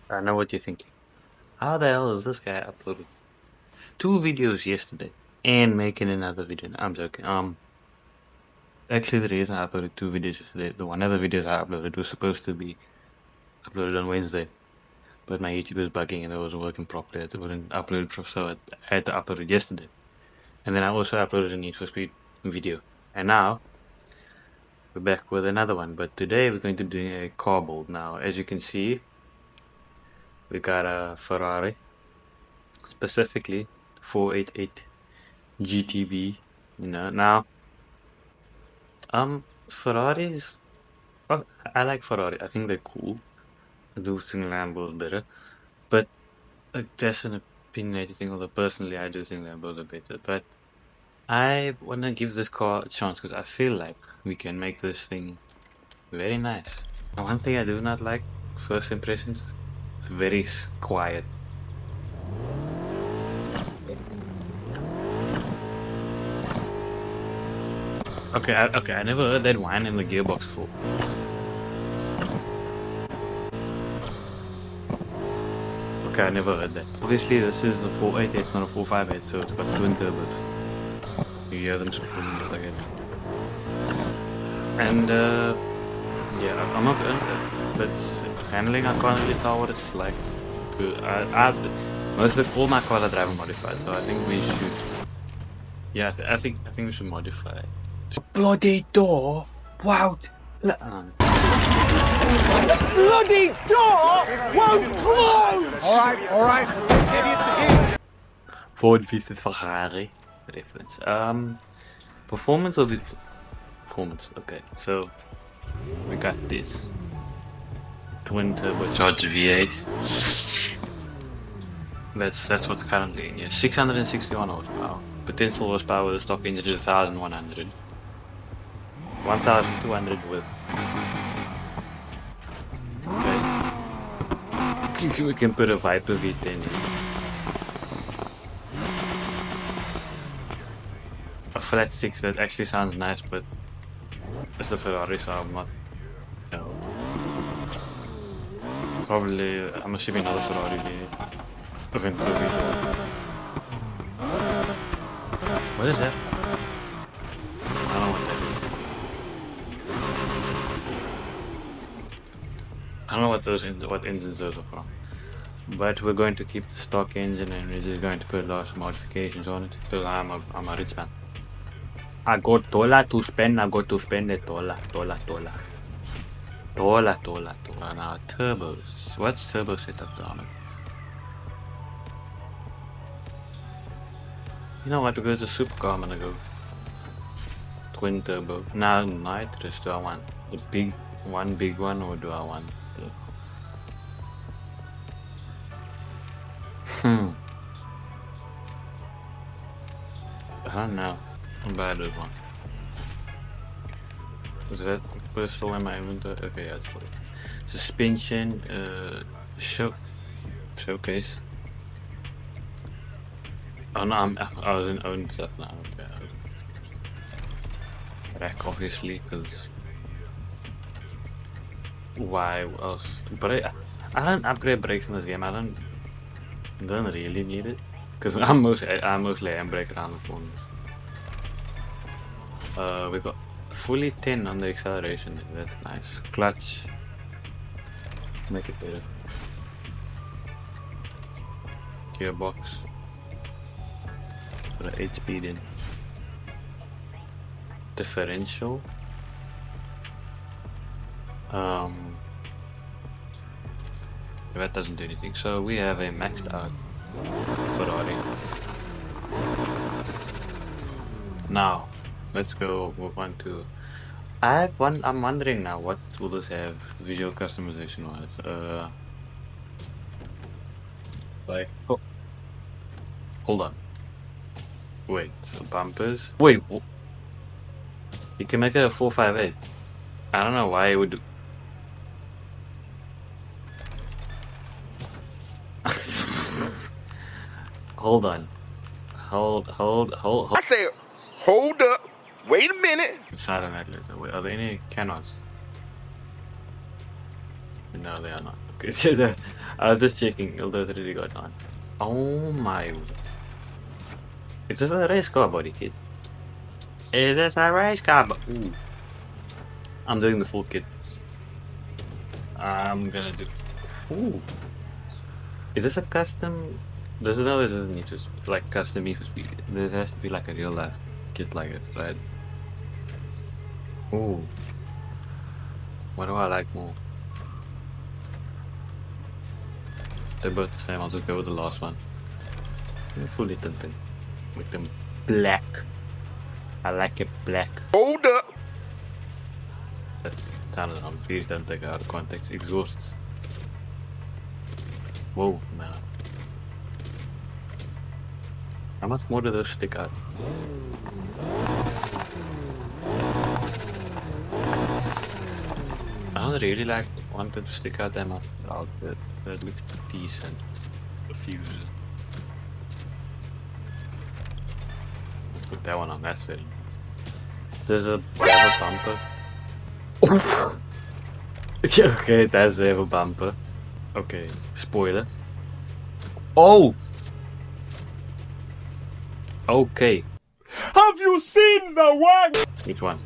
I know what you're thinking. How the hell is this guy uploaded 2 videos yesterday and making another video? I'm joking. Actually, the reason I uploaded 2 videos yesterday, the one of the videos I uploaded was supposed to be uploaded on Wednesday, but my YouTube was bugging and it wasn't working properly. It wouldn't upload, so I had to upload it yesterday. And then I also uploaded a Need for Speed video. And now we're back with another one. But today we're going to do a car build. Now, as you can see, we got a Ferrari, specifically 488 GTB. Now, Ferraris. Oh, I like Ferrari. I think they're cool. I do think Lambos better, but that's an opinionated thing. Although personally, I do think Lambos are better. But I wanna give this car a chance because I feel like we can make this thing very nice. And one thing I do not like, first impressions, it's very quiet. Okay, I never heard that whine in the gearbox before. Okay, I never heard that. Obviously, this is a 488, not a 458, so it's got twin turbos. You hear them screaming just like it. And, yeah, I'm not good, but handling, I can't really tell what it's like. All my cars are driver modified, so I think we should. Yeah, I think we should modify it. Bloody door! Wow! Bloody door won't close! Alright. Maybe it's the game. Ford versus Ferrari reference. Performance of it. Performance. Okay, so we got this twin turbocharged V8. That's what's currently in here. 661 horsepower. Potential horsepower with the stock engine is 1,100. 1,200 with. Okay. We can put a Viper V10 in. A flat 6, that actually sounds nice, but it's a Ferrari, so I'm not. No. Probably, I'm assuming another Ferrari there. Eventually. What is that? I don't know what that is. I don't know what engines those are from. But we're going to keep the stock engine and we're just going to put lots of modifications on it. Because I'm a rich man. I got dollar to spend, I got to spend it dollar. Now turbos. What's turbo setup on it? You know what, because the supercar I'm gonna go twin turbo. Now nitrous, do I want the big one or do I want the I don't know. I'm bad at one. Is that still in my inventory? Okay, yeah, it's full. Suspension, showcase. Oh no, I was in own stuff now. Okay. Rack, obviously, because why else? But I don't upgrade brakes in this game. I don't really need it because I'm mostly handbrake around the corners. We got fully 10 on the acceleration. That's nice. Clutch, make it better. Gearbox. Put an 8-speed in. Differential. That doesn't do anything. So we have a maxed out Ferrari. Now, let's go move on to. I'm wondering now, what will this have visual customization wise? Like, oh, hold on. Wait, so bumpers. Wait, you can make it a 458. I don't know why it would do. Hold on. Hold. I said, hold up. Wait a minute. Silent outlets. Wait, are there any cannons? No, they are not. Okay, so I was just checking, although it already got on. Oh my. Is this a race car, Bodykit? Is this a race car? Ooh. I'm doing the full kit. I'm gonna do. Ooh. Is this a custom? Does it know it doesn't need to like custom me for speed? There has to be like a real life kit like this, right? Ooh. What do I like more? They're both the same. I'll just go with the last one. Fully tinted. Make them black. I like it black. Hold up. That's sounded on. Please don't take it out of context. Exhausts. Whoa, man. How much more do those stick out? I don't really like wanted to stick out that much out that looks decent. The fuse. Put that one on, that's very nice. There's a bumper. Yeah, okay, it does have a bumper. Okay, spoiler. Oh! Okay. Have you seen the one? Which one?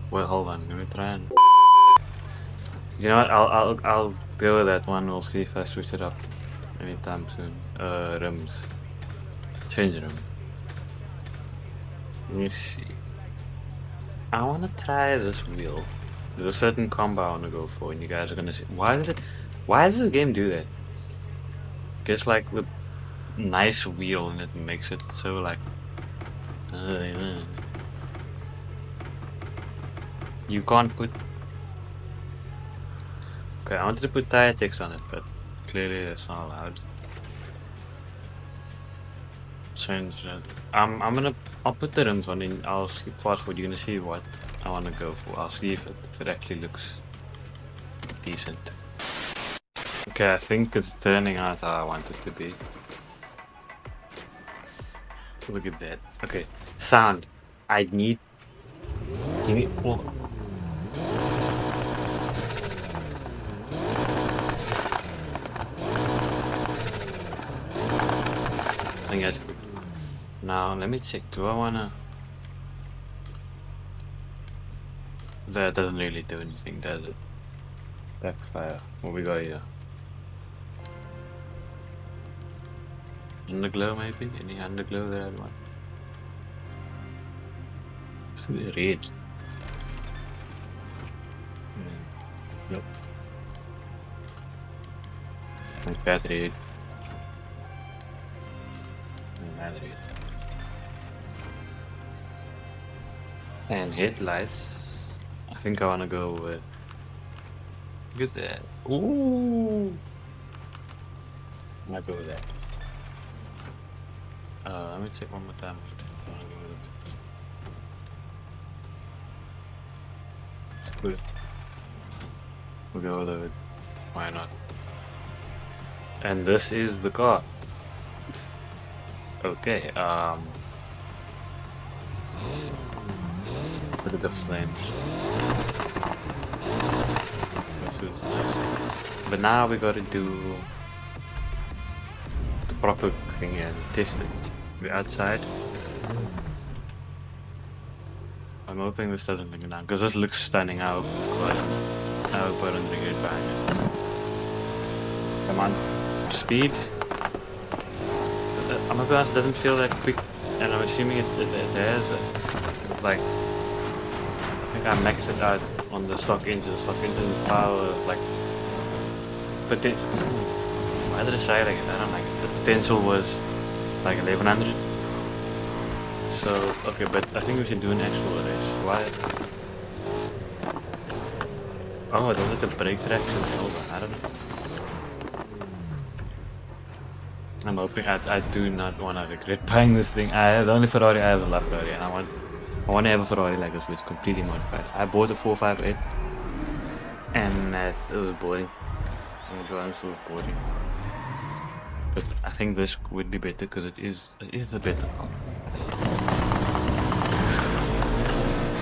Well, hold on. Let me try and. You know what? I'll go with that one. We'll see if I switch it up anytime soon. Rims. Change rim. Let me see. I wanna try this wheel. There's a certain combo I wanna go for, and you guys are gonna see. Why does this game do that? Gets like the nice wheel, and it makes it so like. You can't put. Okay, I wanted to put tire text on it, but clearly that's not allowed. Change that. I'll put the rims on and I'll skip fast forward. You're gonna see what I wanna go for. I'll see if it actually looks decent. Okay, I think it's turning out how I want it to be. Look at that. Okay, sound. I need. Give me. Oh. I think that's good. Now let me check. Do I wanna? That doesn't really do anything, does it? Backfire. What we got here? Underglow maybe? Any underglow that I'd want? It's red. Nope. Like that red. And that red. And headlights. I think I wanna go with. Look at that. Ooh! I might go with that. Let me check one more time. I wanna go with it. Good. We'll go with it. Why not? And this is the car. Okay, look at the flames. This is nice. But now we gotta do the proper thing and test it. The outside. I'm hoping this doesn't bring it down because this looks stunning. I hope I don't bring it behind it. Come on. Speed. I'm gonna be honest, it doesn't feel that quick, and I'm assuming it has. Like, I think I maxed it out on the stock engine. The stock engine power, like, potential. Why did I say like it? I don't like it. The potential was like 1100. So, okay, but I think we should do an actual race. Why? Oh, I don't have to brake traction. Hold on, I don't know. I'm hoping I do not want to regret buying this thing. The only Ferrari I have is a Ferrari, and I want to have a Ferrari like this, which is completely modified. I bought a 458, and it was boring. I'm driving so boring. But I think this would be better because it is a better car.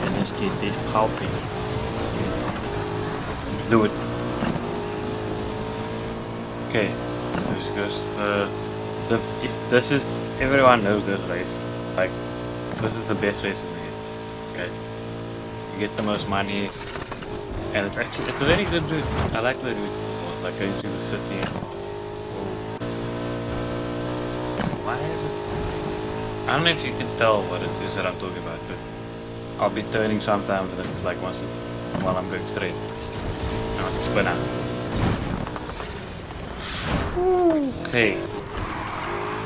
And Let's get this popping. Do it. Okay, this goes this is, everyone knows this race. Like, this is the best race in the game. Okay, you get the most money, and it's actually, it's a very good route. I like the route. Like going through the city. Why is it? I don't know if you can tell what it is that I'm talking about, but I'll be turning sometimes and it's like once while I'm going straight. I want to spin out. Okay.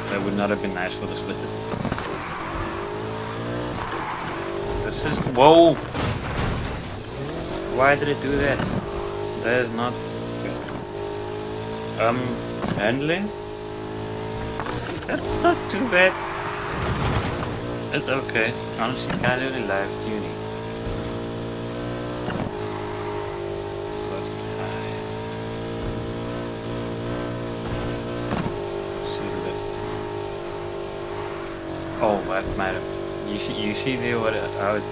That would not have been nice for the split. This is, whoa! Why did it do that? That is not good. Handling? That's not too bad. It's okay. Honestly, kind of live tuning. Oh, that might have. You see there what how it.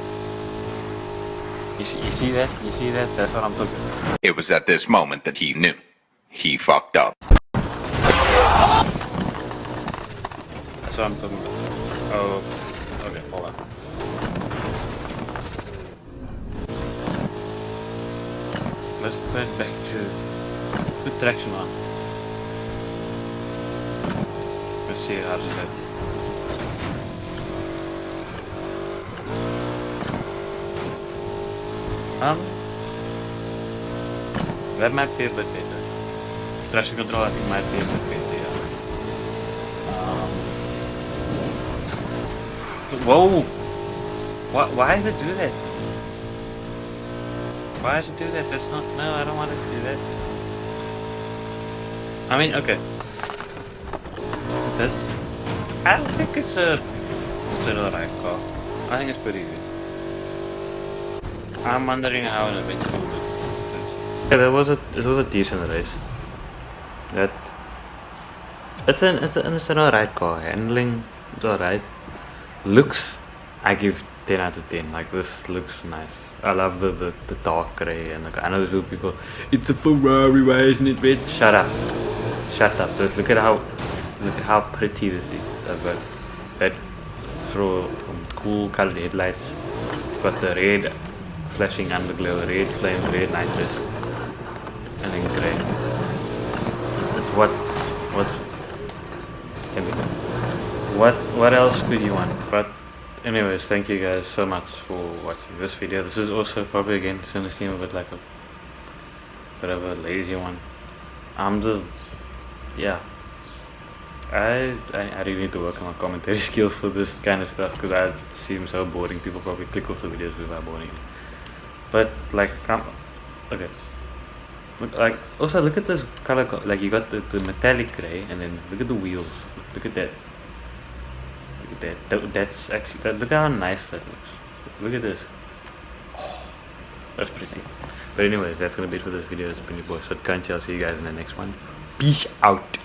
You see that? You see that? That's what I'm talking about. It was at this moment that he knew. He fucked up. That's what I'm talking about. Oh, okay, hold on. Let's put it back to put traction on. Let's see how does that. That might be a bit better. Traction control, I think, might be a bit better, yeah. Whoa! Why does it do that? Why does it do that? That's not. No, I don't want it to do that. I mean, okay. This. I don't think it's a alright car. I think it's pretty good. I'm wondering how it eventually will do. Yeah, it was a decent race. That it's an alright car. Handling is alright. Looks, I give 10 out of 10. Like, this looks nice. I love the dark grey, and like, I know there's people, it's a Ferrari, why isn't it red? Shut up. Shut up. Just look at how pretty this is. I've got that cool colored headlights. It's got the red flashing underglow, red flame, red nitrous, and then grey. It's what else could you want? But anyways, thank you guys so much for watching this video. This is also probably, again, it's gonna seem a bit like a bit of a lazy one. I'm just, yeah, I really need to work on my commentary skills for this kind of stuff, because I seem so boring. People probably click off the videos if I'm boring. But like, okay. Like, also look at this color. Like, you got the metallic gray, and then look at the wheels. Look at that. Look at that. That's actually. Look how nice that looks. Look at this. Oh, that's pretty. But anyways, that's gonna be it for this video. It's been your boy Sotkanchi. I'll see you guys in the next one. Peace out.